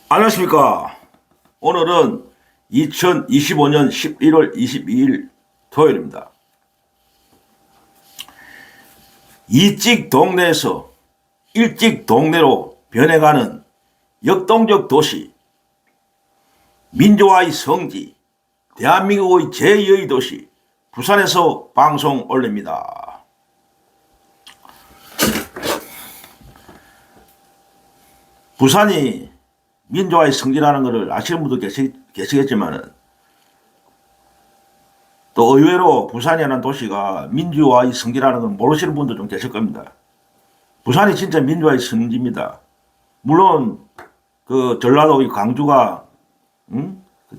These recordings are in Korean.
안녕하십니까. 오늘은 2025년 11월 22일 토요일입니다. 이찍 동네에서 일찍 동네로 변해가는 역동적 도시, 민주화의 성지, 대한민국의 제2의 도시, 부산에서 방송 올립니다. 부산이 민주화의 성지라는 것을 아시는 분도 계시겠지만은 또 의외로 부산이라는 도시가 민주화의 성지라는 걸 모르시는 분도 좀 계실 겁니다. 부산이 진짜 민주화의 성지입니다. 물론 그 전라도 광주가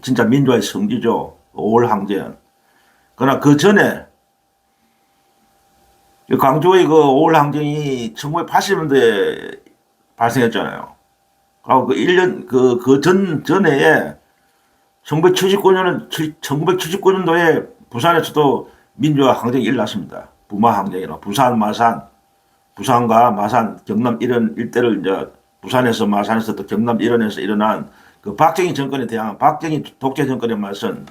진짜 민주화의 성지죠. 5월 항쟁. 그러나 그 전에 광주의 그 5월 항쟁이 1980년대에 발생했잖아요. 그 1년, 전에 1979년도에 부산에서도 민주화 항쟁이 일어났습니다. 부마 항쟁이라. 부산, 마산, 부산과 마산, 경남 이런 일대를 이제 부산에서 마산에서 또 경남 일원에서 일어난 그 박정희 정권에 대한 박정희 독재 정권에 맞선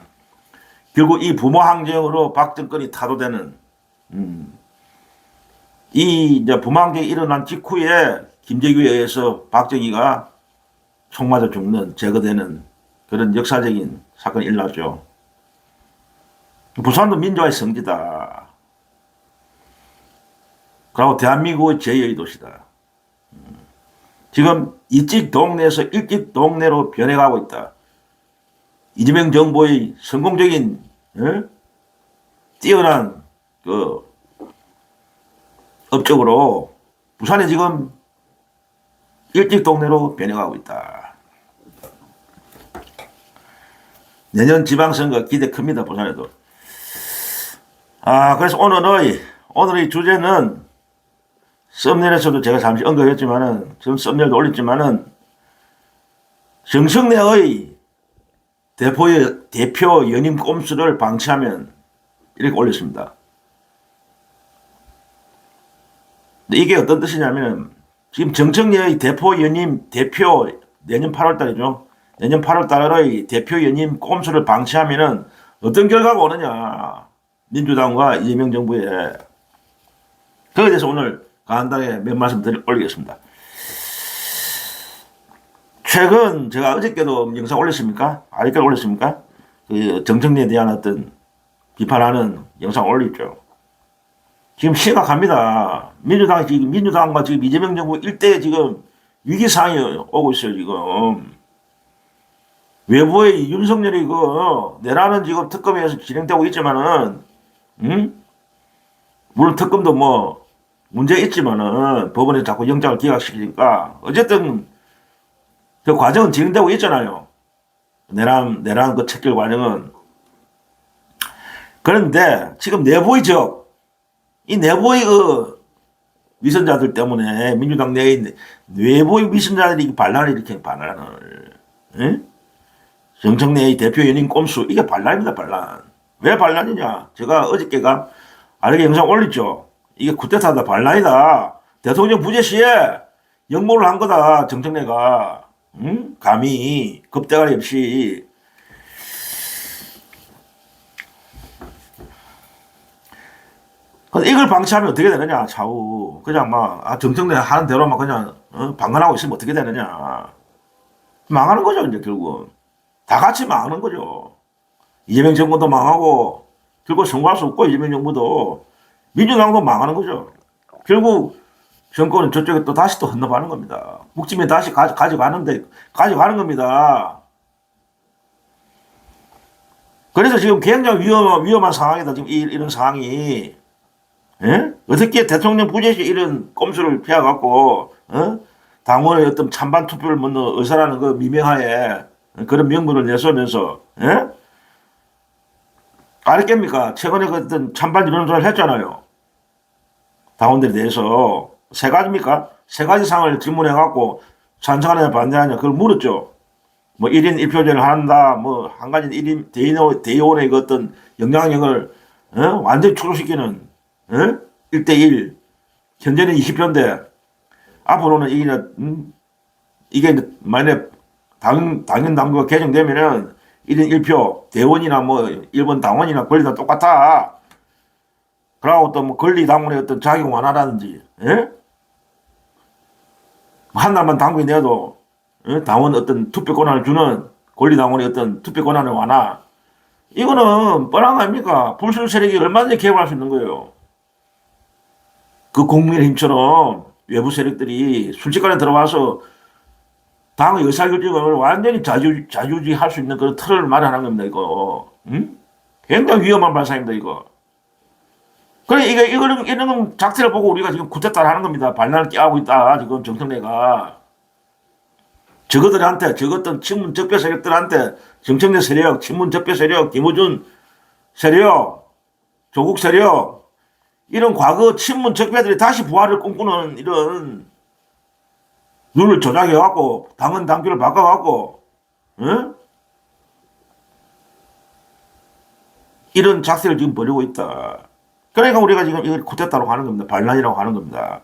결국 이 부마 항쟁으로 박 정권이 타도되는, 이 이제 부마 항쟁이 일어난 직후에 김재규에 의해서 박정희가 총 맞아 죽는, 제거되는 그런 역사적인 사건이 일어났죠. 부산도 민주화의 성지다. 그리고 대한민국의 제2의 도시다. 지금 일찍 동네에서 일찍 동네로 변해가고 있다. 이재명 정부의 성공적인 뛰어난 그 업적으로 부산이 지금 일찍 동네로 변해가고 있다. 내년 지방선거 기대 큽니다. 부산에도. 그래서 오늘의 주제는 썸네일에서도 제가 잠시 언급했지만은, 지금 썸네일도 올렸지만은, 정청래의 대표 연임 꼼수를 방치하면, 이렇게 올렸습니다. 근데 이게 어떤 뜻이냐면, 지금 정청래의 대표 내년 8월 달이죠. 내년 8월 달의 대표 연임 꼼수를 방치하면은 어떤 결과가 오느냐. 민주당과 이재명 정부에. 그에 대해서 오늘 간단하게 몇 말씀 올리겠습니다. 최근 제가 어저께도 영상 올렸습니까? 아직까지 올렸습니까? 그 정청래에 대한 어떤 비판하는 영상 올렸죠. 지금 심각합니다. 민주당과 지금 이재명 정부 일대에 지금 위기 상황이 오고 있어요, 지금. 외부의 윤석열이 내라는 지금 특검에서 진행되고 있지만은, 물론 특검도 뭐, 문제 있지만은, 법원에 자꾸 영장을 기각시키니까, 어쨌든, 그 과정은 진행되고 있잖아요. 내란 그 척결 과정은. 그런데, 지금 이 내부의 위선자들 때문에, 민주당 내의 외부의 위선자들이 반란을, 정청래의 대표 연임 꼼수, 이게 반란입니다, 반란. 왜 반란이냐? 제가 어저께가 아래게 영상 올렸죠. 이게 쿠데타다, 반란이다. 대통령 부재 시에 역모를 한 거다, 정청래가. 감히, 겁대가리 없이. 근데 이걸 방치하면 어떻게 되느냐, 차후. 그냥 정청래 하는 대로만 그냥, 방관하고 있으면 어떻게 되느냐. 망하는 거죠, 이제 결국은. 다 같이 망하는 거죠. 이재명 정부도 망하고, 결국 성공할 수 없고, 이재명 정부도, 민주당도 망하는 거죠. 결국, 정권은 저쪽에 또 다시 또 헌납하는 겁니다. 묵지면 다시 가져가는 겁니다. 그래서 지금 굉장히 위험한 상황이다, 지금 이런 상황이. 예? 어떻게 대통령 부재시 이런 꼼수를 피해갖고, 당원의 어떤 찬반 투표를 묻는 의사라는 그 미명하에 그런 명분을 내세우면서, 알겠습니까? 최근에 그 어떤 찬반 이론조사를 했잖아요. 당원들에 대해서. 세 가지입니까? 세 가지 상을 질문해갖고, 찬성하느냐, 반대하느냐, 그걸 물었죠. 뭐, 1인 1표제를 한다, 뭐, 한 가지는 1인 대의원의 그 어떤 영향력을, 완전히 축소시키는, 1대1. 현재는 20표인데, 앞으로는 이게 만약에 당연 당규가 개정되면은 1인 1표, 대원이나 뭐, 일본 당원이나 권리 다 똑같아. 그러고 또 뭐 권리당원의 어떤 작용 완화라든지, 예? 한 날만 당국이 내도, 예? 당원 어떤 투표 권한을 주는 권리당원의 어떤 투표 권한을 완화. 이거는 뻔한 거 아닙니까? 불순 세력이 얼마든지 개입할 수 있는 거예요. 그 국민의힘처럼 외부 세력들이 순식간에 들어와서 당의 의사결정을 완전히 자주지할 수 있는 그런 틀을 마련하는 겁니다, 이거. 응? 굉장히 위험한 발상입니다, 이거. 그래, 이런 작태를 보고 우리가 지금 쿠데타를 하는 겁니다. 반란을 깨하고 있다, 지금 정청래가. 저것들한테, 저것들 친문 적폐 세력들한테, 정청래 세력, 친문 적폐 세력, 김어준 세력, 조국 세력, 이런 과거 친문 적폐들이 다시 부활을 꿈꾸는 이런 룰을 조작해갖고, 당헌 당규를 바꿔갖고, 응? 이런 작태를 지금 벌이고 있다. 그러니까 우리가 지금 이걸 쿠데타로 하는 겁니다. 반란이라고 하는 겁니다.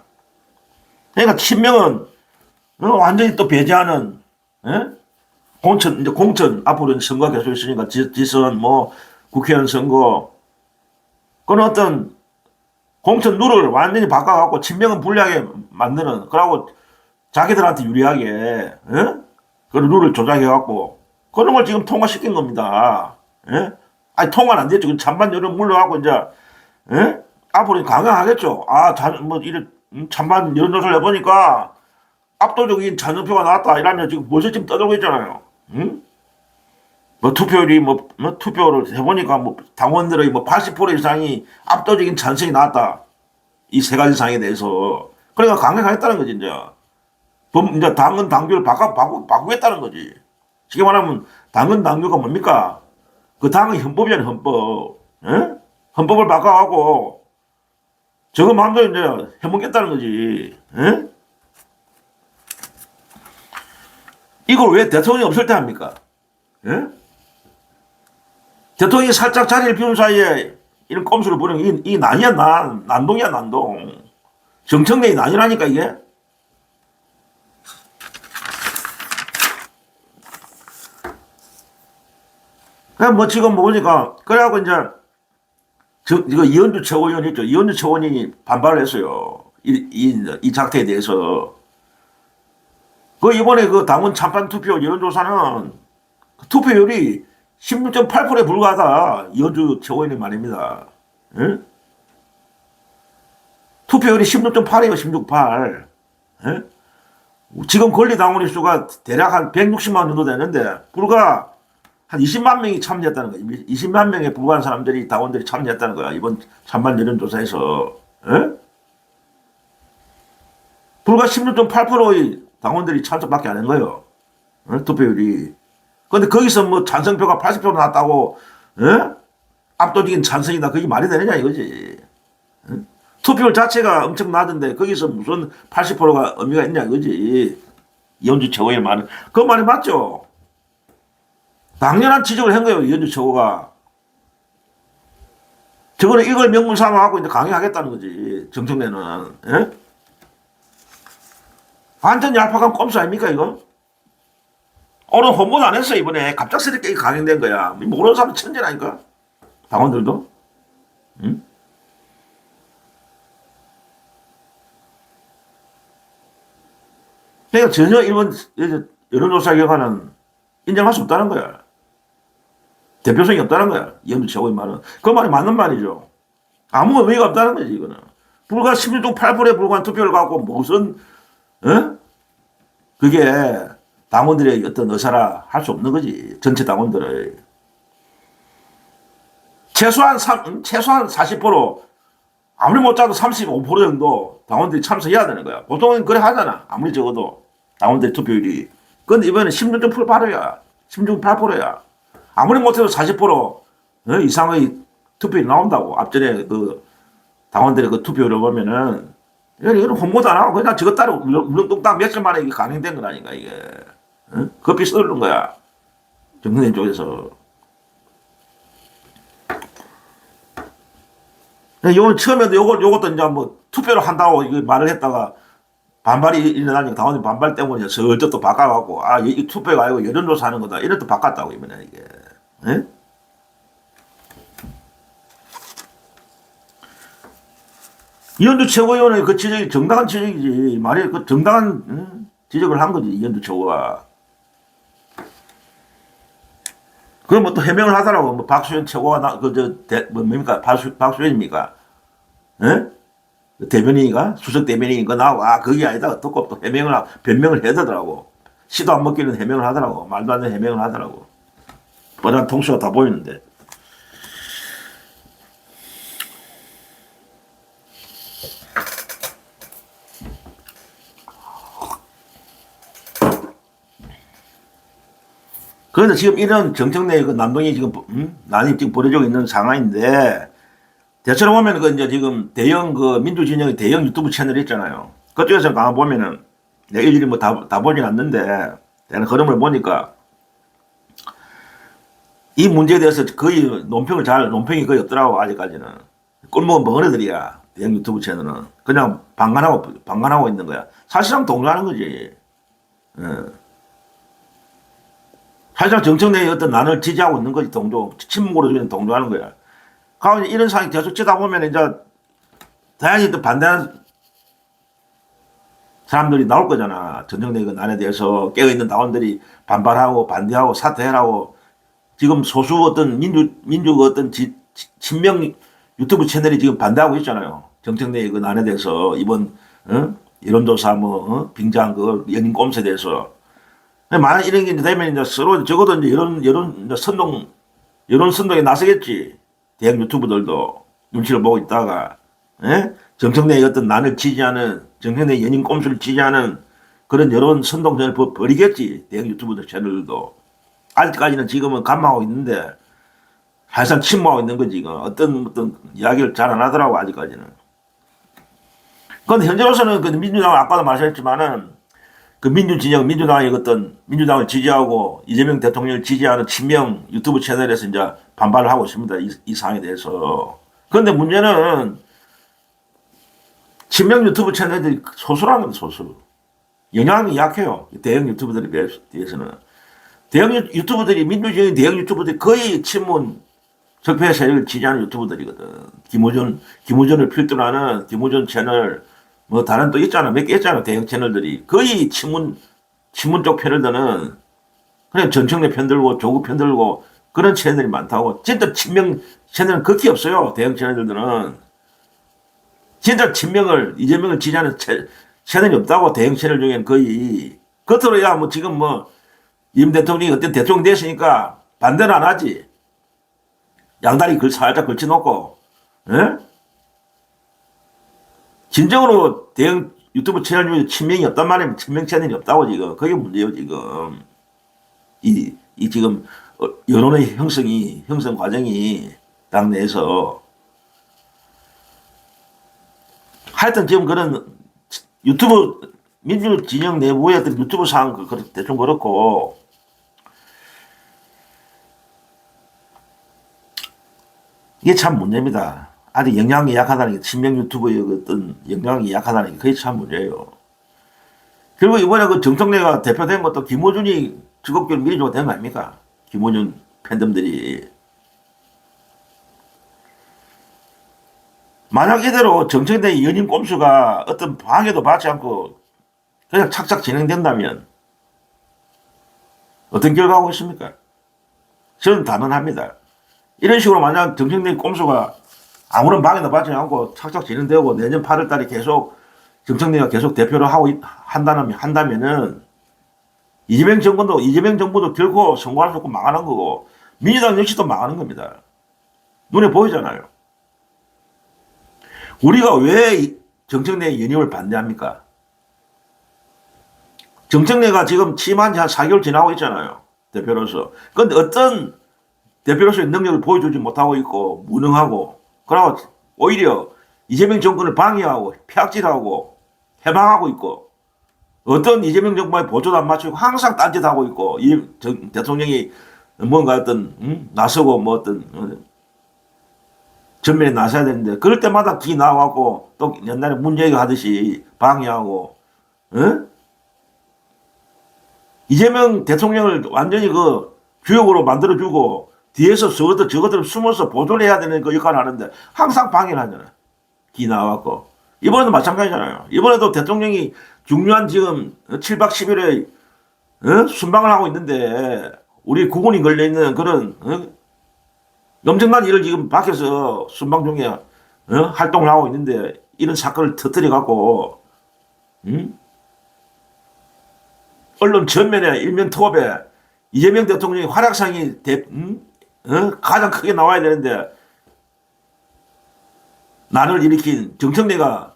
그러니까 친명은 완전히 또 배제하는, 예? 이제 공천, 앞으로는 선거가 계속 있으니까 지선, 뭐, 국회의원 선거, 그런 어떤 공천 룰을 완전히 바꿔갖고 친명은 불리하게 만드는, 그러고 자기들한테 유리하게, 예? 그런 룰을 조작해갖고, 그런 걸 지금 통과시킨 겁니다. 예? 아니, 통과는 안 됐죠. 찬반 여론 물러가고, 이제, 예? 앞으로 강행하겠죠. 아, 뭐, 이래, 찬반 여론조사를 해보니까 압도적인 찬성표가 나왔다. 이러면 지금 벌써 지금 떠들고 있잖아요. 응? 뭐 투표율이 뭐 투표를 해보니까 뭐 당원들의 뭐 80% 이상이 압도적인 찬성이 나왔다. 이 세 가지 사항에 대해서. 그러니까 강행하겠다는 거지, 이제. 이제 당헌 당규를 바꾸겠다는 거지. 쉽게 말하면 당헌 당규가 뭡니까? 그 당의 헌법이잖아요, 헌법. 예? 헌법을 바꿔가고 저거 마음대로 이제 해먹겠다는 거지. 예? 이걸 왜 대통령이 없을 때 합니까? 예? 대통령이 살짝 자리를 비운 사이에 이런 꼼수를 부리는 이 난이야, 난동이야, 난동. 정청래의 난이라니까, 이게. 그냥 뭐 지금 뭐 보니까, 그래갖고 이제, 이거 이현주 최고위원 있죠. 이현주 최고위원이 반발을 했어요. 이 작태에 대해서. 그 이번에 그 당원 찬반 투표 여론조사는 투표율이 16.8%에 불과하다. 이현주 최고위원의 말입니다. 예? 투표율이 16.8이에요, 16.8. 예? 지금 권리당원의 수가 대략 한 160만 정도 되는데, 불과 한 20만 명이 참여했다는 거예요. 20만 명에 불과한 사람들이, 당원들이 참여했다는 거야. 이번 찬반 여론조사에서. 예? 불과 16.8%의 당원들이 참석밖에 안 한 거예요. 어? 투표율이. 근데 거기서 뭐 찬성표가 80% 나왔다고, 어? 압도적인 찬성이다. 그게 말이 되느냐 이거지. 어? 투표율 자체가 엄청 낮은데 거기서 무슨 80%가 의미가 있냐 이거지. 이현주 최고의 말은. 그 말이 맞죠? 당연한 지적을 한 거예요. 이현주 최고가. 저거는 이걸 명분 삼아갖고 이제 강행하겠다는 거지. 정청래는. 예? 완전 얄팍한 꼼수 아닙니까, 이거? 오늘 홍보도 안 했어, 이번에. 갑작스럽게 강행된 거야. 모르는 사람 천재라니까. 당원들도. 응? 그러니까 전혀 이번 여론조사 결과는 인정할 수 없다는 거야. 대표성이 없다는 거야. 이현주 최고의 말은. 그 말이 맞는 말이죠. 아무 의미가 없다는 거지, 이거는. 불과 16.8%에 불과한 투표를 갖고 무슨, 어? 그게 당원들의 어떤 의사라 할 수 없는 거지. 전체 당원들의. 최소한 40%, 아무리 못 짜도 35% 정도 당원들이 참석해야 되는 거야. 보통은 그래 하잖아. 아무리 적어도. 당원들 투표율이. 근데 이번에 16.8%야. 16.8%야. 아무리 못해도 40% 이상의 투표율이 나온다고. 앞전에 그 당원들의 그 투표율을 보면은, 이거는 홍보도 안 하고 그냥 저것 따로 울렁뚱땅 며칠 만에 이게 강행된 거라니까, 이게. 커피 썰는 거야. 정선생 쪽에서. 요건 처음에도 요것도 이제 뭐 투표를 한다고 이거 말을 했다가 반발이 일어나니까 당원들 반발 때문에 슬쩍 또 바꿔갖고, 아, 이 투표가 아니고 여론조사 하는 거다. 이런 또 바꿨다고, 이번에 이게. 예? 이현주 최고위원의 그 지적이 정당한 지적이지. 말이 그 정당한 지적을 한 거지, 이현주 최고가. 그럼 뭐 또 해명을 하더라고. 뭐 박수현 최고가 뭐 뭡니까? 박수현입니까? 예? 대변인이가? 수석 대변인이가 나오고, 아, 그게 아니다. 듣고 또 변명을 해더라고. 시도 안 먹기는 해명을 하더라고. 말도 안 되는 해명을 하더라고. 뻔한 통수가 다 보이는데. 그런데 지금 이런 정청래 그 남동이 지금, 난이 지금 벌어지고 있는 상황인데, 대체로 보면 그 이제 지금 대형 그 민주진영의 대형 유튜브 채널 있잖아요. 그쪽에서 가만 보면은, 내가 일일이 뭐 다 보진 않는데, 내가 그림을 보니까, 이 문제에 대해서 거의 논평이 거의 없더라고, 아직까지는. 꿀먹은 벙어리들이야, 대형 유튜브 채널은. 그냥 방관하고 있는 거야. 사실상 동조하는 거지. 예. 사실상 정청래의 어떤 난을 지지하고 있는 거지, 친목으로 그냥 동조하는 거야. 가면 이런 상황이 계속 치다 보면 이제 다양히 또 반대하는 사람들이 나올 거잖아. 정청래 그 난에 대해서 깨어있는 당원들이 반발하고 반대하고 사퇴하라고 지금 소수 어떤 민주 어떤 친명 유튜브 채널이 지금 반대하고 있잖아요. 정청래 그 난에 대해서 이번, 여론조사 빙자한 그 연인 꼼수에 대해서. 만약 이런 게 되면 이제 서로 적어도 이제 여론 선동에 나서겠지. 대학 유튜브들도 눈치를 보고 있다가, 예? 정청래의 어떤 난을 지지하는, 정청래의 연인 꼼수를 지지하는 그런 여론 선동전을 벌이겠지. 대학 유튜브들 채널들도. 아직까지는 지금은 감망하고 있는데, 사실상 침묵하고 있는 거지. 어떤 이야기를 잘 안 하더라고, 아직까지는. 그런데 현재로서는 그 민주당은 아까도 말씀했지만은, 그 민주당의 어떤, 민주당을 지지하고 이재명 대통령을 지지하는 친명 유튜브 채널에서 이제 반발을 하고 있습니다. 이 사항에 대해서. 그런데 문제는 친명 유튜브 채널들이 소수라는 겁니다, 소수. 영향이 약해요. 대형 유튜브들에 비해서는. 대형 유튜브들이, 민주주의 대형 유튜브들이 거의 친문 적폐 세력을 지지하는 유튜브들이거든. 김우전을 필두로 하는 김우전 채널, 뭐 다른 또 있잖아. 몇 개 있잖아. 대형 채널들이. 거의 친문 쪽 패널들은 그냥 전청래 편들고 조국 편들고 그런 채널이 많다고. 진짜 친명 채널은 극히 없어요. 대형 채널들은. 진짜 이재명을 지지하는 채널이 없다고. 대형 채널 중에는 거의. 겉으로 야, 뭐 지금 뭐 임 대통령이 어떤 대통령 됐으니까 반대는 안 하지. 양다리 살짝 걸쳐놓고. 예? 진정으로 대형 유튜브 채널 중에 친명이 없단 말이에요. 친명 채널이 없다고 지금. 그게 문제예요, 지금. 지금 여론의 형성 과정이 당내에서. 하여튼 지금 그런 유튜브, 민주 진영 내부의 어떤 유튜브 상황, 대충 그렇고. 이게 참 문제입니다. 아직 영향이 약하다는 게, 친명 유튜브의 어떤 영향이 약하다는 게 그게 참 문제예요. 그리고 이번에 그 정청래가 대표된 것도 김어준이 직업교를 미리 줘도 된 거 아닙니까? 김어준 팬덤들이. 만약 이대로 정청래의 연임 꼼수가 어떤 방해도 받지 않고 그냥 착착 진행된다면 어떤 결과가 오겠습니까? 저는 단언합니다. 이런 식으로 만약 정청래 꼼수가 아무런 방해도 받지 않고 착착 진행되고 내년 8월 달에 계속 정청래가 계속 대표를 한다면은 이재명 정부도 결코 성공할 수 없고 망하는 거고 민주당 역시도 망하는 겁니다. 눈에 보이잖아요. 우리가 왜 정청래의 연임을 반대합니까? 정청래가 지금 취임한 지 한 4개월 지나고 있잖아요. 대표로서. 그런데 어떤 대표로서의 능력을 보여주지 못하고 있고 무능하고, 그러고 오히려 이재명 정권을 방해하고 폐악질하고 해방하고 있고, 어떤 이재명 정부의 보조도 안 맞추고 항상 딴짓하고 있고, 이 대통령이 뭔가 어떤 나서고 뭐 어떤 전면에 나서야 되는데 그럴 때마다 기 나와갖고 또 옛날에 문재인 하듯이 방해하고 어? 이재명 대통령을 완전히 그 주역으로 만들어주고 뒤에서 저것들 숨어서 보조를 해야 되는 그 역할을 하는데 항상 방해를 하잖아요. 기 나와갖고. 이번에도 마찬가지잖아요. 이번에도 대통령이 중요한 지금 7박 10일에 순방을 하고 있는데 우리 국군이 걸려있는 그런 엄청난 일을 지금 밖에서 순방 중에 활동을 하고 있는데 이런 사건을 터뜨려갖고 언론 전면에 일면 투업에 이재명 대통령의 활약상이 가장 크게 나와야 되는데 나를 일으킨 정청래가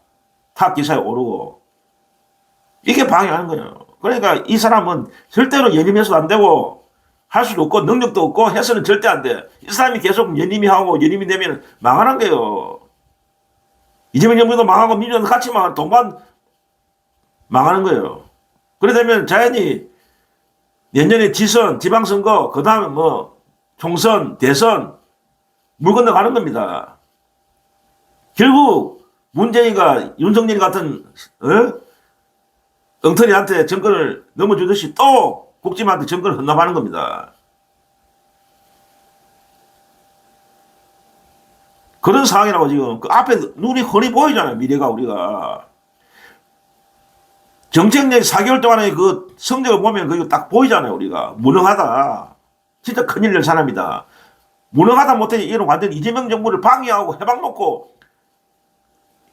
탑 기사에 오르고 이게 방해하는 거예요. 그러니까 이 사람은 절대로 연임해서도 안 되고 할 수도 없고 능력도 없고 해서는 절대 안 돼. 이 사람이 계속 연임이 하고 연임이 되면 망하는 거예요. 이재명 정부도 망하고 민주당도 같이 망하는 동반 망하는 거예요. 그래 되면 자연히 내년에 지선, 지방선거, 그 다음에 뭐 총선, 대선 물 건너가는 겁니다. 결국 문재인과 윤석열 같은 엉터리한테 정권을 넘어주듯이 또 국짐한테 정권을 헌납하는 겁니다. 그런 상황이라고 지금 그 앞에 눈이 훤히 보이잖아요. 미래가 우리가. 정책력 4개월 동안의 그 성적을 보면 그거 딱 보이잖아요. 우리가. 무능하다. 진짜 큰일 낼 사람이다. 무능하다 못해 이런 완전 이재명 정부를 방해하고 해방 놓고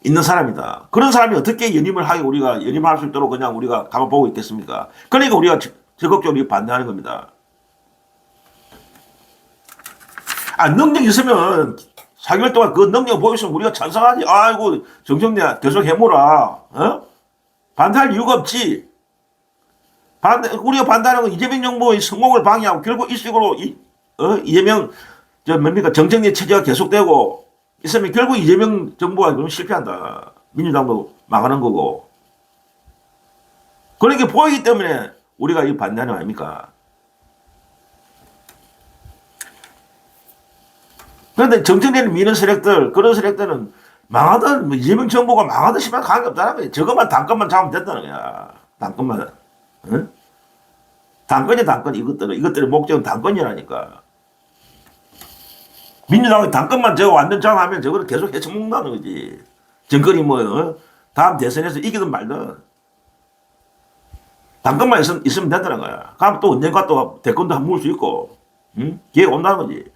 있는 사람이다. 그런 사람이 어떻게 연임을 하게 우리가 연임할 수 있도록 그냥 우리가 가만 보고 있겠습니까? 그러니까 우리가 적극적으로 반대하는 겁니다. 능력 있으면 4개월 동안 그 능력 보였으면 우리가 찬성하지. 아이고 정청래 계속 해보라. 반대할 이유가 없지. 우리가 반대하는 건 이재명 정부의 성공을 방해하고 결국 이 식으로 이재명 정청래 체제가 계속되고 있으면 결국 이재명 정부가 그럼 실패한다. 민주당도 망하는 거고. 그렇게 보이기 때문에 우리가 이 반대하는 거 아닙니까? 그런데 정청래를 미는 세력들, 그런 세력들은 망하든, 뭐 이재명 정부가 망하든 심한 관계없다는 거야. 저것만 당권만 잡으면 된다는 거야. 당권만. 응? 당권이 당권, 이것들의 목적은 당권이라니까. 민주당이 당권만 저거 완전 장하면 저거를 계속 해쳐먹는다는 거지. 정권이 뭐, 다음 대선에서 이기든 말든. 당권만 있으면 된다는 거야. 그럼 또 언젠가 또 대권도 한 번 물 수 있고, 응? 기회가 온다는 거지.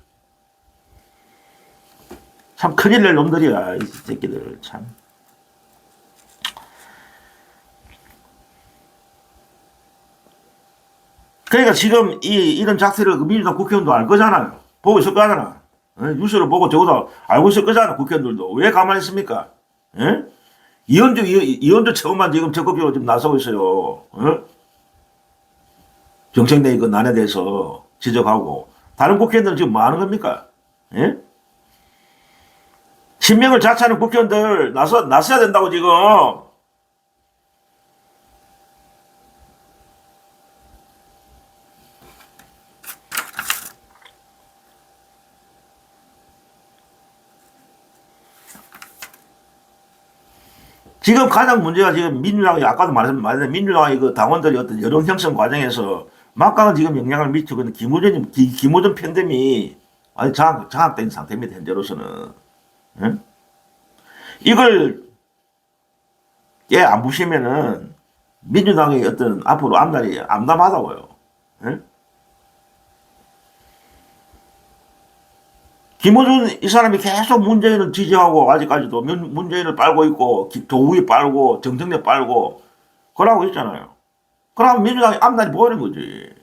참 큰일 낼 놈들이야, 이 새끼들, 참. 그러니까 지금 이런 작태를 민주당 국회의원도 알 거잖아요. 보고 있을 거잖아. 뉴스를 보고 적어도 알고 있을 거잖아, 국회의원들도. 왜 가만히 있습니까? 에? 이현주 최고만 지금 적극적으로 지금 나서고 있어요. 정책내 그 난에 대해서 지적하고. 다른 국회의원들은 지금 뭐 하는 겁니까? 예? 신명을 자처하는 국회의원들 나서야 된다고 지금. 지금 가장 문제가 지금 민주당이 아까도 말했는데 민주당의 그 당원들이 어떤 여론 형성 과정에서 막강한 지금 영향을 미치고 있는 김호준 팬덤이 아주 장악된 상태입니다. 현재로서는. 응? 이걸 안 부시면은 민주당의 어떤 앞으로 앞날이 암담하다고요. 응? 김어준 이 사람이 계속 문재인을 지지하고 아직까지도 문재인을 빨고 있고 조국이 빨고 정청래 빨고 그러고 있잖아요. 그러면 민주당이 앞날이 보이는 거지.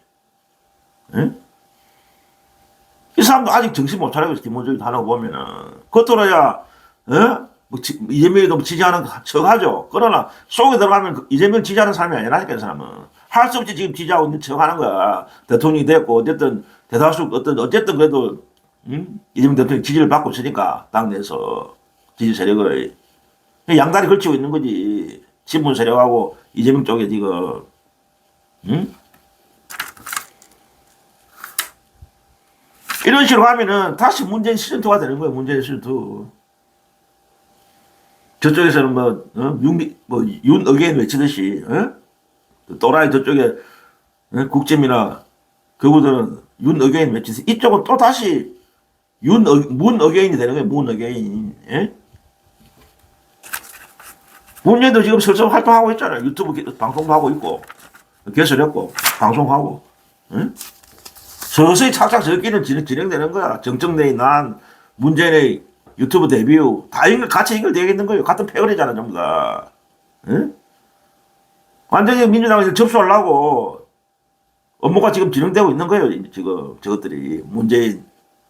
응? 이 사람도 아직 정신 못 차리고 있어. 김어준이 하는 거 보면은 겉으로야 뭐 이재명이도 지지하는 척하죠. 그러나 속에 들어가면 이재명 지지하는 사람이 아니라니까. 이 사람은 할 수 없이 지금 지지하고 있는 척하는 거야. 대통령이 됐고 어쨌든 대다수 어쨌든 그래도 이재명 대통령 지지를 받고 있으니까 당내에서 지지 세력을 양다리 걸치고 있는 거지. 친문 세력하고 이재명 쪽에 지금 이런 식으로 하면은 다시 문재인 시즌2가 되는 거예요. 문재인 시즌2. 저쪽에서는 윤 어게인 외치듯이, 또라이 저쪽에, 국짐이나 그분들은 윤 어게인 외치듯이 이쪽은 또 다시 문 어게인이 되는 거예요. 문 어게인. 예? 문재인도 지금 슬슬 활동하고 있잖아요. 유튜브 방송도 하고 있고, 개설했고, 방송하고, 응? 서서히 착착 저기는 진행되는 거야. 정청래의 난, 문재인의 유튜브 데뷔, 다 같이 연결되어 있는 거예요. 같은 패거리잖아, 전부 다. 응? 완전히 민주당에서 접수하려고 업무가 지금 진행되고 있는 거예요. 지금 저것들이. 문재인,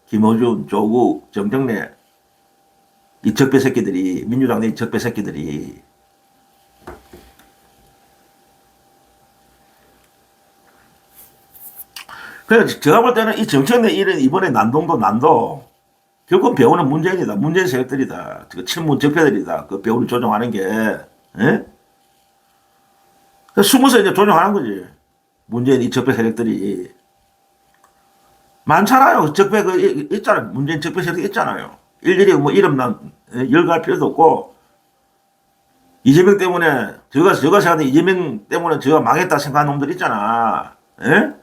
김어준, 조국, 정청래, 이 적배 새끼들이, 민주당 내 적배 새끼들이. 그래서 제가 볼 때는 이 정청래 일은 이번에 난도 결국은 배우는 문재인이다. 문재인 세력들이다. 그 친문 적폐들이다. 그 배우를 조종하는 게. 예? 숨어서 이제 조종하는 거지. 문재인 이 적폐 세력들이. 많잖아요. 적폐 있잖아요. 문재인 적폐 세력이 있잖아요. 일일이 뭐 이름만 열갈 필요도 없고 이재명 때문에 제가 생각하는 이재명 때문에 제가 망했다 생각하는 놈들 있잖아. 예?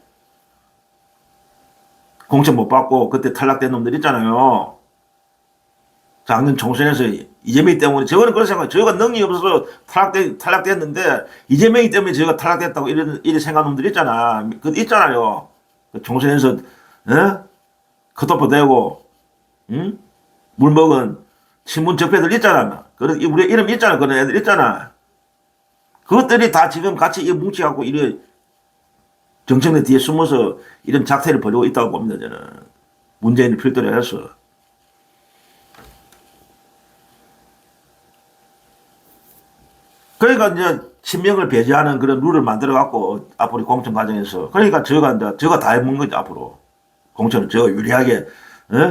공천 못 받고 그때 탈락된 놈들 있잖아요. 작년 총선에서 이재명 때문에 저거는 그런 생각, 저가 능력이 없어서 탈락됐는데 이재명이 때문에 저가 탈락됐다고 이런 생각 놈들 있잖아. 그 있잖아요. 그 총선에서 컷오프 되고 물 먹은 신문 적폐들 있잖아. 그런 우리 이름 있잖아. 그런 애들 있잖아. 그것들이 다 지금 같이 뭉치갖고 이래 정청래 뒤에 숨어서 이런 작태를 벌이고 있다고 봅니다. 저는 문재인을 필두로 해서. 그러니까 이제 친명을 배제하는 그런 룰을 만들어 갖고 앞으로 공천 과정에서 그러니까 저가 다 해먹는 거죠. 앞으로 공천을 저가 유리하게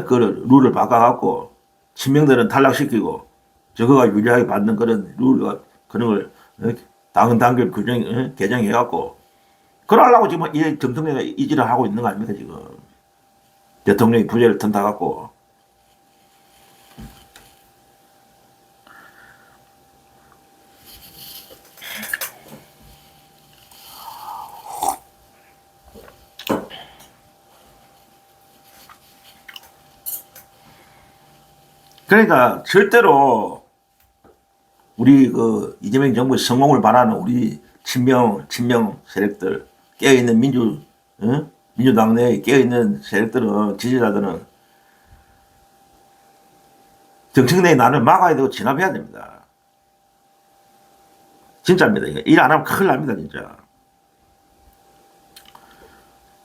그 룰을 바꿔 갖고 친명들은 탈락시키고 저거가 유리하게 받는 그런 룰과 그런 걸 당헌 단결 규정 개정해 갖고 그러려고 지금 이 정청래가 이지를 하고 있는 거 아닙니까 지금. 대통령이 부재를 턴다 갖고. 그러니까 절대로 우리 그 이재명 정부의 성공을 바라는 우리 친명 세력들 깨어있는 민주당 내에 깨어있는 세력들은 지지자들은 정청래의 난을 막아야 되고 진압해야 됩니다. 진짜입니다. 일 안 하면 큰일 납니다. 진짜.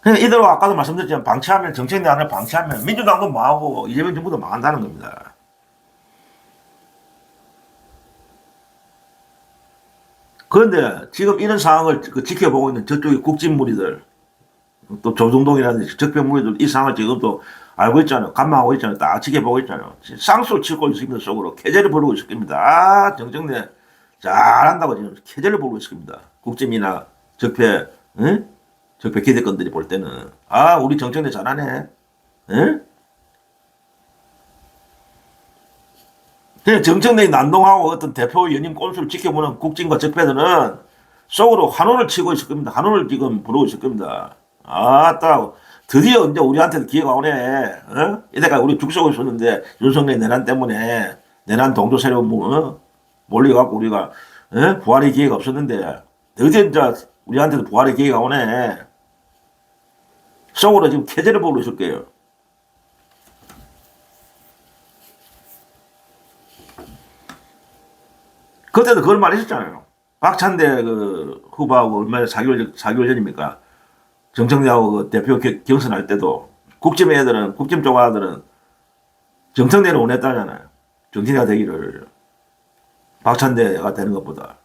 그냥 이대로 아까도 말씀드렸지만 방치하면 정청래 난을 방치하면 민주당도 망하고 이재명 정부도 망한다는 겁니다. 그런데 지금 이런 상황을 지켜보고 있는 저쪽의 국진무리들 또 조중동이라든지 적폐무리들 이 상황을 지금 또 알고 있잖아요. 감망하고 있잖아요. 딱 지켜보고 있잖아요. 쌍수를 치고 있습니다. 속으로 캐제를 부르고 있을 겁니다. 아 정청래 잘한다고 지금 캐제를 부르고 있을 겁니다. 국진이나 적폐 적폐 기대권들이 볼 때는 아 우리 정청래 잘하네. 응? 그냥 정청래 난동하고 어떤 대표 연임 꼼수를 지켜보는 국진과 적폐들은 속으로 환호를 치고 있을 겁니다. 환호를 지금 부르고 있을 겁니다. 아따 드디어 이제 우리한테도 기회가 오네. 이때까지 우리 죽 쏘고 있었는데 윤석열 내란 때문에 내란 동조 세력 몰려갖고 우리가 부활의 기회가 없었는데 드디어 이제 우리한테도 부활의 기회가 오네. 속으로 지금 캐제를 보고 있을 거예요. 그때도 그런 말 했었잖아요. 박찬대 그 후보하고 얼마나 4개월 전입니까? 정청래하고 그 대표 경선할 때도 국힘 애들은, 국힘 쪽 아들은 정청래를 원했다잖아요. 정청래가 되기를. 박찬대가 되는 것보다.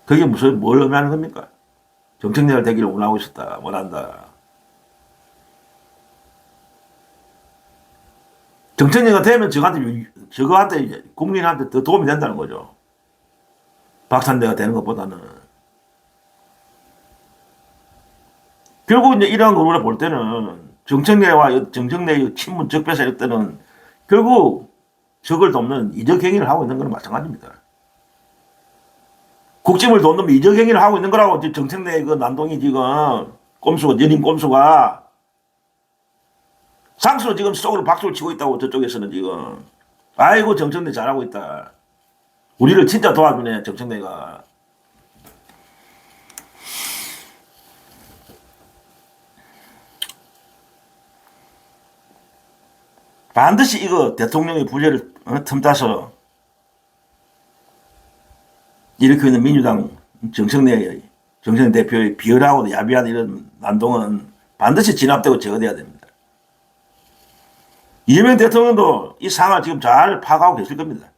그게 뭘 의미하는 겁니까? 정청래가 되기를 원하고 있었다, 원한다. 정청래가 되면 저거한테, 국민한테 더 도움이 된다는 거죠. 박찬대가 되는 것보다는. 결국 이제 이러한 걸 우리가 볼 때는 정청래의 친문 적폐 세력들은 결국 적을 돕는 이적행위를 하고 있는 거는 마찬가지입니다. 국짐을 돕는 이적행위를 하고 있는 거라고 정책내 그 난동이 지금 꼼수가, 연임 꼼수가 상수로 지금 속으로 박수를 치고 있다고 저쪽에서는 지금. 아이고, 정청래 잘하고 있다. 우리를 진짜 도와주네, 정청래가. 반드시 이거 대통령의 부재를 틈타서 일으키고 있는 민주당 정청래 대표의 비열하고 야비한 이런 난동은 반드시 진압되고 제거돼야 됩니다. 이재명 대통령도 이 상황을 지금 잘 파악하고 계실 겁니다.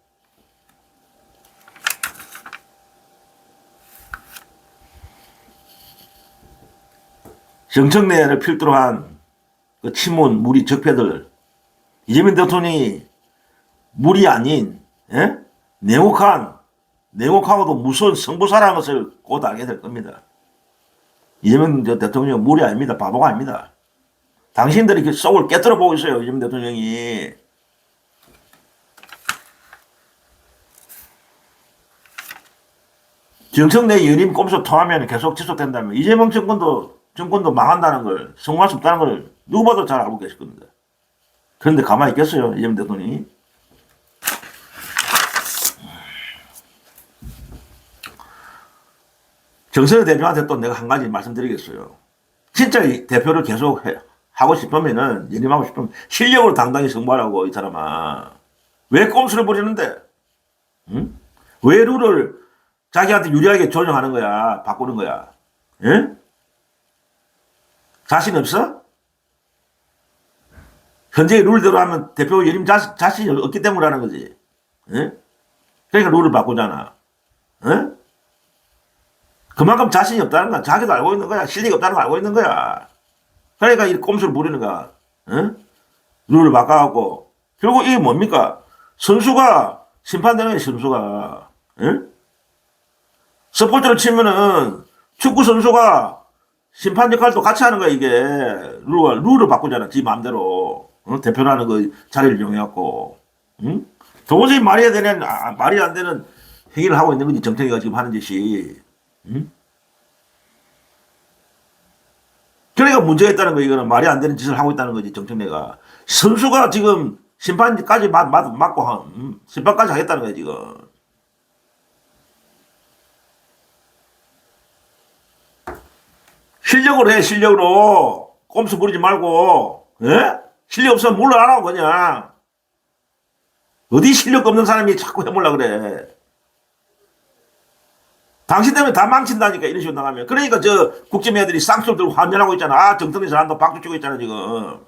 정청래를 필두로 한 그 친문 무리 적폐들, 이재명 대통령이 물이 아닌 냉혹하고도 무서운 성부사라는 것을 곧 알게 될 겁니다. 이재명 대통령 물이 아닙니다. 바보가 아닙니다. 당신들이 속을 깨뜨려 보고 있어요. 이재명 대통령이. 정청래 연임 꼼수 통하면 계속 지속된다면 이재명 정권도 망한다는 걸, 성공할 수 없다는 걸 누구보다 잘 알고 계실 겁니다. 그런데 가만히 있겠어요, 이재명 대통령이? 정선희 대표한테 또 내가 한 가지 말씀드리겠어요. 진짜 이 대표를 계속 하고 싶으면은, 연임하고 싶으면 실력으로 당당히 승부하라고, 이 사람아. 왜 꼼수를 부리는데? 응? 왜 룰을 자기한테 유리하게 조정하는 거야? 바꾸는 거야? 예? 자신 없어? 현재의 룰대로 하면 대표 연임 자신이 없기 때문에 하는 거지. 예? 그러니까 룰을 바꾸잖아. 예? 그만큼 자신이 없다는 거야. 자기도 알고 있는 거야. 실력이 없다는 걸 알고 있는 거야. 그러니까 이 꼼수를 부리는 거야. 예? 룰을 바꿔갖고. 결국 이게 뭡니까? 선수가, 심판되는 게 선수가. 예? 스포츠를 치면은 축구 선수가 심판 역할도 같이 하는 거야, 이게. 룰을 바꾸잖아, 지 마음대로. 대표라는 그 자리를 이용해갖고. 응? 도저히 말이 안 되는 행위를 하고 있는 거지, 정책이가 지금 하는 짓이. 응? 그러니까 문제가 있다는 거, 이거는 말이 안 되는 짓을 하고 있다는 거지, 정책내가. 선수가 지금 심판까지 맞고, 심판까지 하겠다는 거야, 지금. 실력으로 해, 실력으로. 꼼수 부리지 말고, 예? 실력 없으면 물러나라고, 그냥. 어디 실력 없는 사람이 자꾸 해보려고 그래. 당신 때문에 다 망친다니까, 이런 식으로 나가면. 그러니까 국짐 애들이 쌍수를 들고 환전하고 있잖아. 아, 정청래 잘한다, 박수 치고 있잖아, 지금.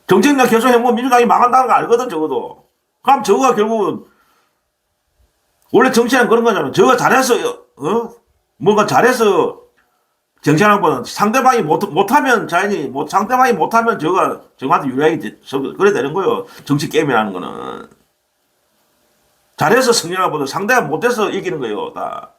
정청래가 계속 해보면 민주당이 망한다는 거 알거든, 적어도. 그럼 저거가 결국은, 원래 정치는 그런 거잖아. 저거 잘해서, 뭔가 잘해서, 정치하는 것보다 상대방이 못하면 자연히, 상대방이 못하면 저거한테 유리하게 그래 되는 거예요. 정치 게임이라는 거는. 잘해서 승리하는 것보다 상대가 못해서 이기는 거예요, 다.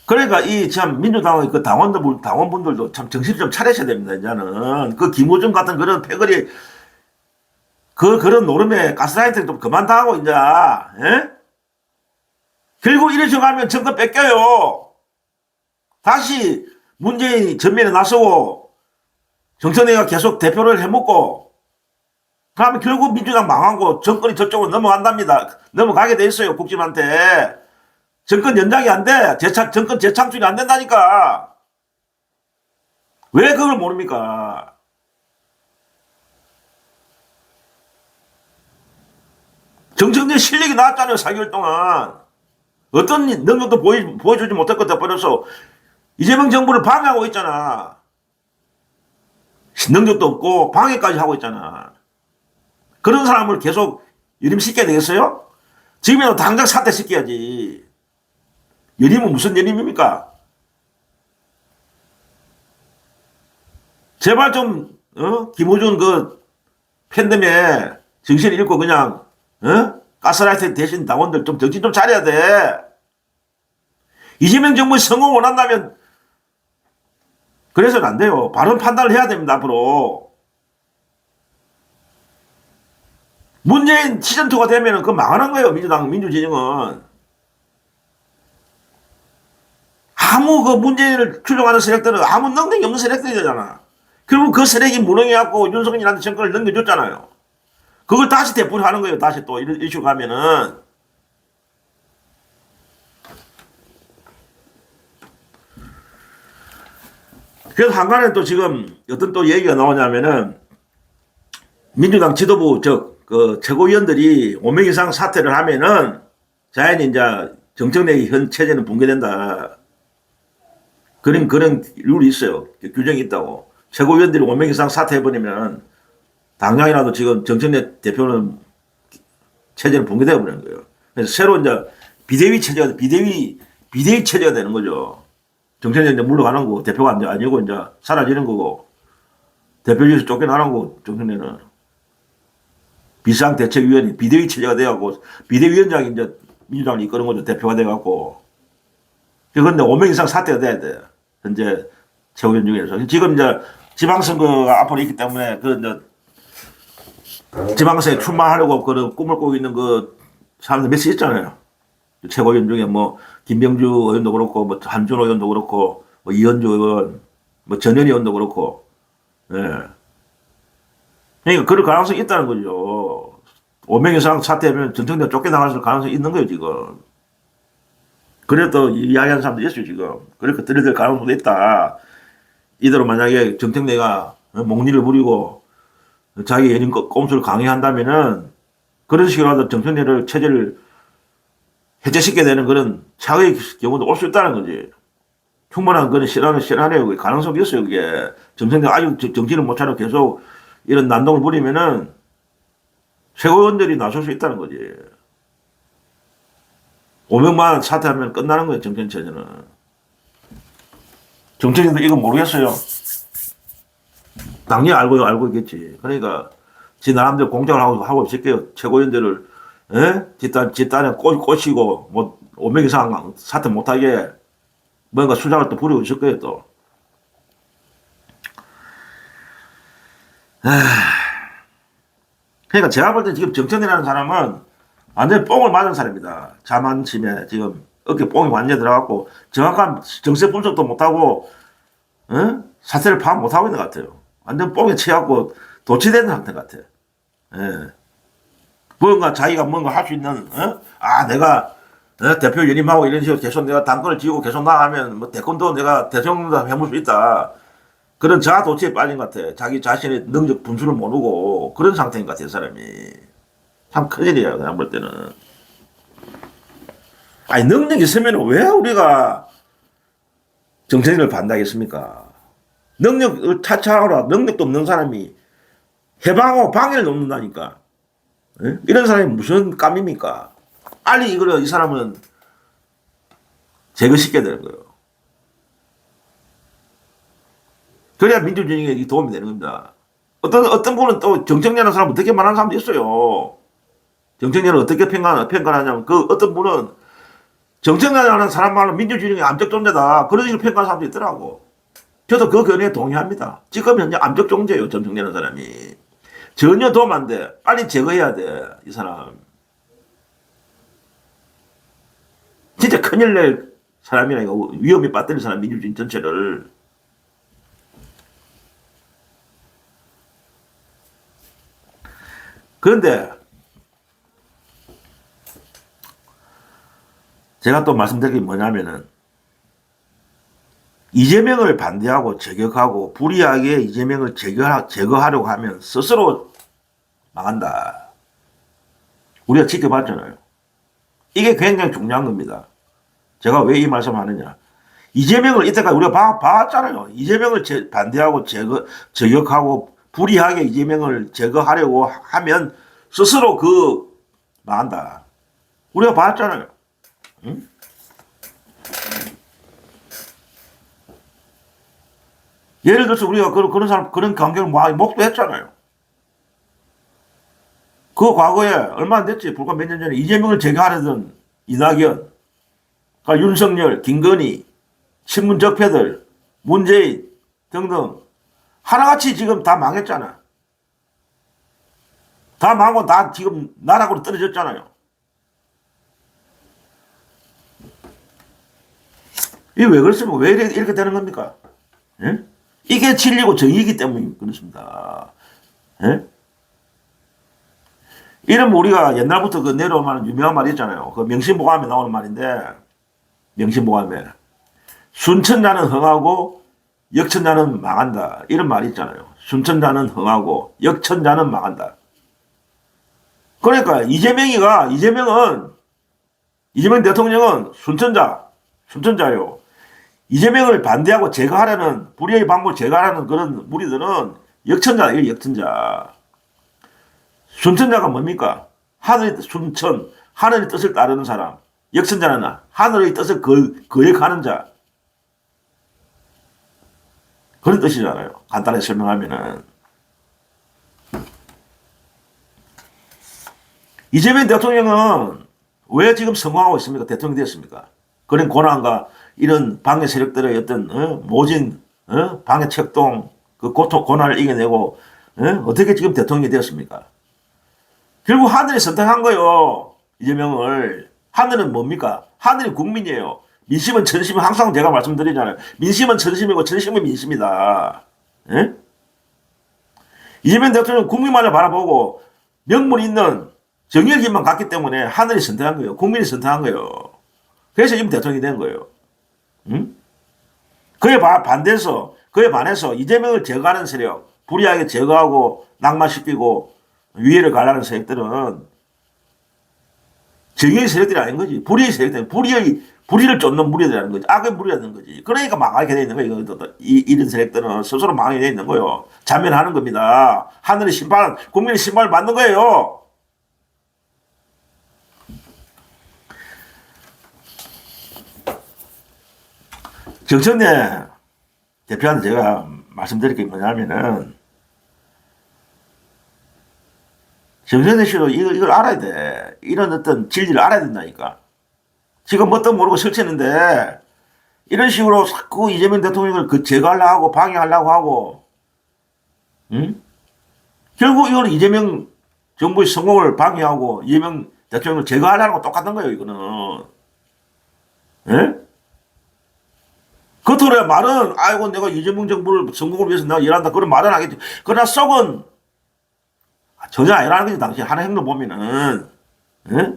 그러니까 이 참 민주당의 그 당원분들도 참 정신 좀 차리셔야 됩니다, 이제는. 그 김호중 같은 그런 패거리, 그런 노름에 가스라이팅 좀 그만 당하고, 이제, 예? 결국 이런 식으로 하면 정권 뺏겨요. 다시 문재인이 전면에 나서고, 정청래가 계속 대표를 해먹고, 그러면 결국 민주당 망하고 정권이 저쪽으로 넘어간답니다. 넘어가게 돼 있어요, 국짐한테. 정권 연장이 안 돼. 정권 재창출이 안 된다니까. 왜 그걸 모릅니까? 정청래 실력이 나왔잖아요, 4개월 동안. 어떤 능력도 보여주지 못할 것 덮어려서 이재명 정부를 방해하고 있잖아. 능력도 없고 방해까지 하고 있잖아. 그런 사람을 계속 연임시켜야 되겠어요? 지금이라도 당장 사퇴시켜야지. 연임은 무슨 연임입니까? 제발 좀 김호준 그 팬데믹에 정신을 잃고 그냥 가스라이트 대신 당원들 좀 정신 좀 차려야 돼. 이재명 정부 성공 원한다면 그래서는 안 돼요. 바른 판단을 해야 됩니다, 앞으로. 문재인 시즌2가 되면은 그 망하는 거예요, 민주당, 민주진영은. 아무 그 문재인을 추종하는 세력들은 아무 능력이 없는 세력들이잖아. 결국 그 세력이 무능해갖고 윤석열한테 정권을 넘겨줬잖아요. 그걸 다시 되풀이하는 거예요, 다시 또 이런 이슈 가면은. 그래서 한간에 또 지금 어떤 또 얘기가 나오냐면은 민주당 지도부 그 최고위원들이 5명 이상 사퇴를 하면은 자연히 이제 정청래 현 체제는 붕괴된다. 그런 룰이 있어요. 규정이 있다고. 최고위원들이 5명 이상 사퇴해버리면 당장이라도 지금 정청래 대표는 체제는 붕괴되어 버리는 거예요. 그래서 새로 이제 비대위 체제가 되는 거죠. 정청래 이제 물러가는 거고, 대표가 이제 아니고 이제 사라지는 거고, 대표직에서 쫓겨나는 거고, 정청래는. 비상대책위원회, 비대위 체제가 돼갖고, 비대위원장이 이제 민주당을 이끄는 거죠. 대표가 돼갖고. 그런데 5명 이상 사퇴가 돼야 돼. 현재 최고위원 중에서. 지금 이제 지방선거가 앞으로 있기 때문에, 그 이제 지방선거에 출마하려고 그런 꿈을 꾸고 있는 그 사람들 몇이 있잖아요. 최고위원 중에 뭐, 김병주 의원도 그렇고, 뭐, 한준 의원도 그렇고, 뭐, 이현주 의원, 뭐, 전현희 의원도 그렇고, 예. 그러니까 그럴 가능성이 있다는 거죠. 5명 이상 사퇴하면 전청대가 쫓겨나갈 가능성이 있는 거예요, 지금. 그래도 이야기하는 사람도 있어요, 지금. 그렇게 들이댈 가능성도 있다. 이대로 만약에 정청래가 목리를 부리고 자기 예린 꼼수를 강요한다면은 그런 식으로라도 정청래를 체제를 해제시켜야 되는 그런 차의 경우도 올 수 있다는 거지. 충분한 그런 실현해요. 가능성이 있어요, 그게. 정청래가 아주 정신을 못 차리고 계속 이런 난동을 부리면은 최고위원들이 나설 수 있다는 거지. 5명만 사퇴하면 끝나는 거예요, 정권 체제는. 정치인도 이거 모르겠어요. 당연히 알고 있겠지. 그러니까 지 나름대로 공작을 하고 있을게요. 최고위원들을 뒷단에 꼬시고 뭐 5명 이상 사퇴 못하게 뭔가 수작을 또 부리고 있을 거예요, 또. 그러니까 제가 볼 때 지금 정청래라는 사람은 완전히 뽕을 맞은 사람입니다. 자만심에 지금 어깨 뽕이 완전히 들어갔고 정확한 정세 분석도 못하고 사태를 파악 못하고 있는 것 같아요. 완전 뽕에 취해갖고 도취된 상태 같아. 예. 뭔가 자기가 뭔가 할 수 있는 내가 대표 연임하고 이런 식으로 계속 내가 당권을 지고 계속 나가면 뭐 대권도 내가 대통령도 해볼 수 있다. 그런 자아도취에 빠진 것 같아. 자기 자신의 능력 분수를 모르고 그런 상태인 것 같아, 사람이. 참 큰일이야, 그냥 볼 때는. 아니, 능력이 있으면 왜 우리가 정책을 반대하겠습니까? 능력을 차차하라. 능력도 없는 사람이 해방하고 방해를 놓는다니까. 에? 이런 사람이 무슨 깜입니까? 빨리 이 사람은 제거시켜야 되는 거예요. 그래야 민주주의에 도움이 되는 겁니다. 어떤 분은 또 정청래라는 사람 어떻게 말하는 사람도 있어요. 정청래를 어떻게 평가하냐면, 그 어떤 분은 정청래라는 사람만은 민주주의의 암적 존재다. 그런 식으로 평가하는 사람도 있더라고. 저도 그 견해에 동의합니다. 지금 현재 암적 존재예요, 정청래라는 사람이. 전혀 도움 안 돼. 빨리 제거해야 돼, 이 사람. 진짜 큰일 낼 사람이라, 이거 위험에 빠뜨릴 사람, 민주주의 전체를. 그런데 제가 또 말씀드릴 게 뭐냐면은 이재명을 반대하고 저격하고 불이하게 이재명을 제거하려고 하면 스스로 망한다. 우리가 지켜봤잖아요. 이게 굉장히 중요한 겁니다. 제가 왜 이 말씀을 하느냐. 이재명을 이때까지 우리가 봤잖아요. 이재명을 반대하고 저격하고 불이하게 이재명을 제거하려고 하면 스스로 망한다. 우리가 봤잖아요. 응? 예를 들어서 우리가 그런 사람, 그런 관계를 목도했잖아요. 그 과거에 얼마 안 됐지. 불과 몇 년 전에 이재명을 제거하려던 이낙연, 그러니까 윤석열, 김건희, 친문 적폐들, 문재인 등등 하나같이 지금 다 망했잖아. 다 망하고 다 지금 나락으로 떨어졌잖아요. 이게 왜 그렇습니까? 왜 이렇게 되는 겁니까? 예? 이게 진리고 정의이기 때문에 그렇습니다. 예? 이런 우리가 옛날부터 그 내려오면 유명한 말이 있잖아요. 그 명심보감에 나오는 말인데, 명심보감에. 순천자는 흥하고 역천자는 망한다. 이런 말이 있잖아요. 순천자는 흥하고 역천자는 망한다. 그러니까 이재명 대통령은 순천자요. 이재명을 반대하고 제거하려는, 불의의 방법을 제거하려는 그런 무리들은 역천자예요, 역천자. 순천자가 뭡니까? 순천, 하늘의 뜻을 따르는 사람. 역천자는 하늘의 뜻을 거역하는 자. 그런 뜻이잖아요. 간단하게 설명하면은. 이재명 대통령은 왜 지금 성공하고 있습니까? 대통령이 됐습니까? 그런 고난과 이런 방해 세력들의 어떤 모진 방해 책동 그 고난을 이겨내고 어떻게 지금 대통령이 되었습니까? 결국 하늘이 선택한 거요. 이재명을. 하늘은 뭡니까? 하늘이 국민이에요. 민심은 천심이 항상 제가 말씀드리잖아요. 민심은 천심이고 천심은 민심이다. 예? 이재명 대통령은 국민만을 바라보고 명분 있는 정의의식만 갖기 때문에 하늘이 선택한 거예요. 국민이 선택한 거예요. 그래서 지금 대통령이 된 거예요. 응? 그에 반해서 이재명을 제거하는 세력, 불의하게 제거하고 낙마시키고 위해를 가라는 세력들은 정의의 세력들이 아닌 거지. 불의의 세력들, 불의를 쫓는 무리들이라는 거지. 악의 무리라는 거지. 그러니까 망하게 돼 있는 거예요. 이런 세력들은 스스로 망하게 돼 있는 거예요. 자멸하는 겁니다. 하늘의 심판, 국민의 심판을 받는 거예요. 정청래 대표한테 제가 말씀드릴 게 뭐냐면은, 정청래 씨도 이걸 알아야 돼. 이런 어떤 진리를 알아야 된다니까. 지금 뭣도 모르고 설치했는데, 이런 식으로 자꾸 이재명 대통령을 제거하려고 하고, 방해하려고 하고, 응? 결국 이거는 이재명 정부의 성공을 방해하고, 이재명 대통령을 제거하려는 거 똑같은 거예요, 이거는. 예? 겉으로 말은, 아이고, 내가 이재명 정부를 성공을 위해서 내가 일한다. 그런 말은 하겠지. 그러나 속은 전혀 아니라는 거지, 당신. 하는 행동 보면은. 예?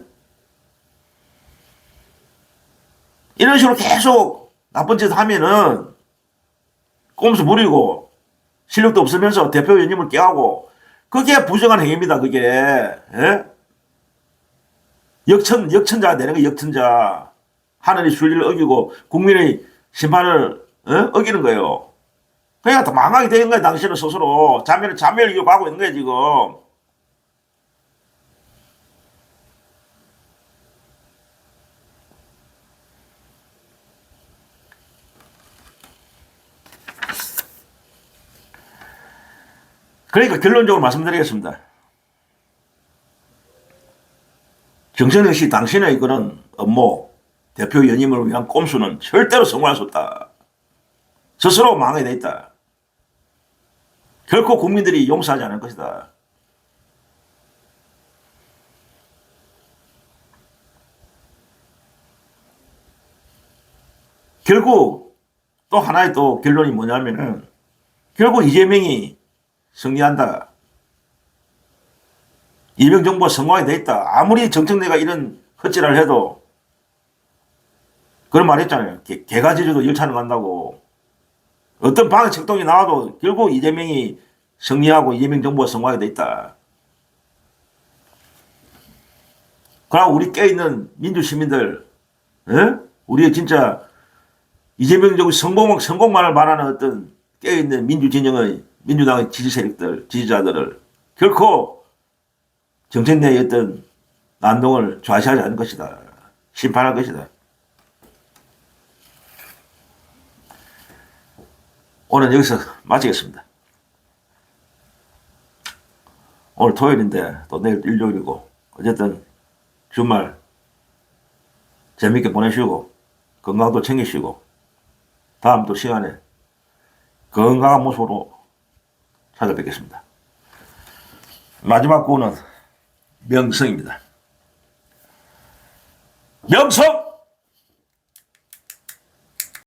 이런 식으로 계속 나쁜 짓 하면은, 꼼수 부리고, 실력도 없으면서 대표 연임을 깨하고, 그게 부정한 행위입니다, 그게. 예? 역천자가 되는 거, 역천자. 하늘의 순리를 어기고, 국민의 심판을 어기는 거예요. 그러니까 더 망하게 되는 거예요. 당신은 스스로 자멸을 이어가고 있는 거예요, 지금. 그러니까 결론적으로 말씀드리겠습니다. 정청래 씨, 당신의 그런 업무, 대표 연임을 위한 꼼수는 절대로 성공할 수 없다. 스스로 망하게 돼 있다. 결코 국민들이 용서하지 않을 것이다. 결국 또 하나의 또 결론이 뭐냐면은, 결국 이재명이 승리한다. 이재명 정부가 성공하게 돼 있다. 아무리 정청래가 이런 헛짓을 해도, 그런 말 했잖아요. 개가 짖어도 열차는 간다고. 어떤 방해 책동이 나와도 결국 이재명이 승리하고 이재명 정부가 성공하게 돼 있다. 그럼 우리 깨있는 민주시민들, 우리의 진짜 이재명 정부 성공만을 바라는 어떤 깨있는 민주당의 지지 세력들, 지지자들을 결코 정청래의 어떤 난동을 좌시하지 않을 것이다. 심판할 것이다. 오늘 여기서 마치겠습니다. 오늘 토요일인데 또 내일 일요일이고, 어쨌든 주말 재밌게 보내시고 건강도 챙기시고 다음 또 시간에 건강한 모습으로 찾아뵙겠습니다. 마지막 구호는 명성입니다. 명성!